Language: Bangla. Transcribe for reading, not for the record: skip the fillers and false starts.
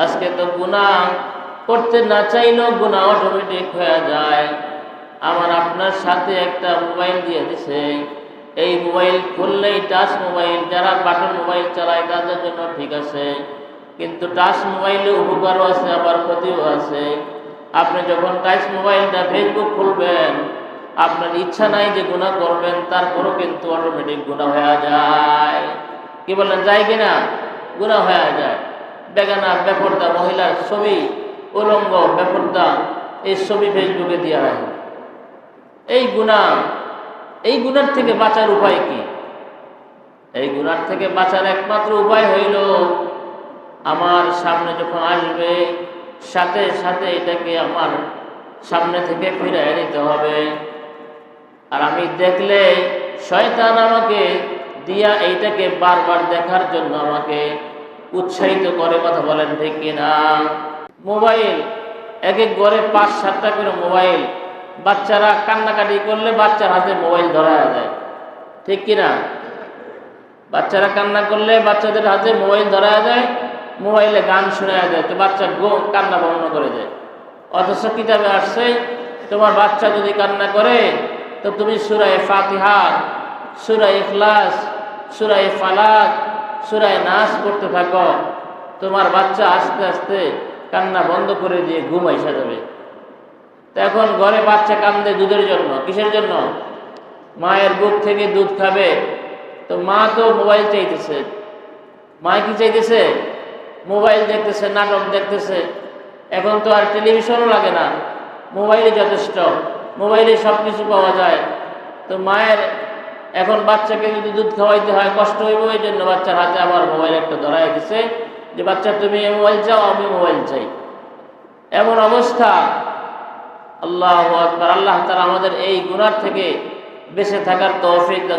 আজকে তো গুনাহ করতে না চাইলেও গুনাহ অটোমেটিক হয়ে যায়। আমার আপনার সাথে একটা মোবাইল দিয়ে দিছে, এই মোবাইল খুললেই টাচ মোবাইল, যারা বাটন মোবাইল চালায় তাদের জন্য ঠিক আছে, কিন্তু টাচ মোবাইলে উপকারও আছে আবার ক্ষতিও আছে। আপনি যখন টাচ মোবাইলটা ফেসবুক খুলবেন, আপনার ইচ্ছা নাই যে গুনাহ করবেন, তারপরও কিন্তু অটোমেটিক গুনাহ হয়ে যায়। কি বলেন, যায় কিনা? গুনাহ হয়ে যায়। বেগানা বেপর্দা মহিলার ছবি, উলঙ্গ বেপর্দা এই ছবি ফেসবুকে দিয়ে রাখে। এই গুনার থেকে বাঁচার উপায় কি? এই গুনার থেকে বাঁচার একমাত্র উপায় হইল, আমার সামনে যখন আসবে সাথে সাথে এটাকে আমার সামনে থেকে ফিরিয়ে নিতে হবে। আর আমি দেখলে শয়তান আমাকে দিয়া এইটাকে বারবার দেখার জন্য আমাকে উৎসাহিত করে। কথা বলেন ঠিক কিনা? মোবাইল এক এক ঘরে 5-7টা করে মোবাইল। বাচ্চারা কান্নাকাটি করলে বাচ্চার হাতে মোবাইল ধরা যায়, ঠিক কিনা? বাচ্চারা কান্না করলে বাচ্চাদের হাতে মোবাইল ধরা যায়, মোবাইলে গান শোনা যায়, তো বাচ্চা কান্না বন্ধ করে দেয়। অথচ কিতাবে আসছে, তোমার বাচ্চা যদি কান্না করে তো তুমি সূরা ফাতিহা, সূরা ইখলাস, সূরা ফালাক, সূরা নাস পড়তে থাকো, তোমার বাচ্চা আস্তে আস্তে কান্না বন্ধ করে দিয়ে ঘুম আইসা যাবে। তো এখন ঘরে বাচ্চা কান্দে দুধের জন্য। কিসের জন্য? মায়ের বুক থেকে দুধ খাবে, তো মা তো মোবাইল চাইতেছে। মা কি চাইতেছে? মোবাইল দেখতেছে, নাটক দেখতেছে। এখন তো আর টেলিভিশনও লাগে না, মোবাইলে যথেষ্ট, মোবাইলে সব কিছু পাওয়া যায়। তো মায়ের এখন বাচ্চাকে যদি দুধ খাওয়াইতে হয় কষ্ট হইব, এই জন্য বাচ্চার হাতে আবার মোবাইল একটা ধরাই দিছে যে বাচ্চা তুমি মোবাইল চাও, আমি মোবাইল চাই। এমন অবস্থা। আল্লাহু আকবার। আল্লাহ তাআলা আমাদের এই গুনাহ থেকে বেঁচে থাকার তৌফিক দান।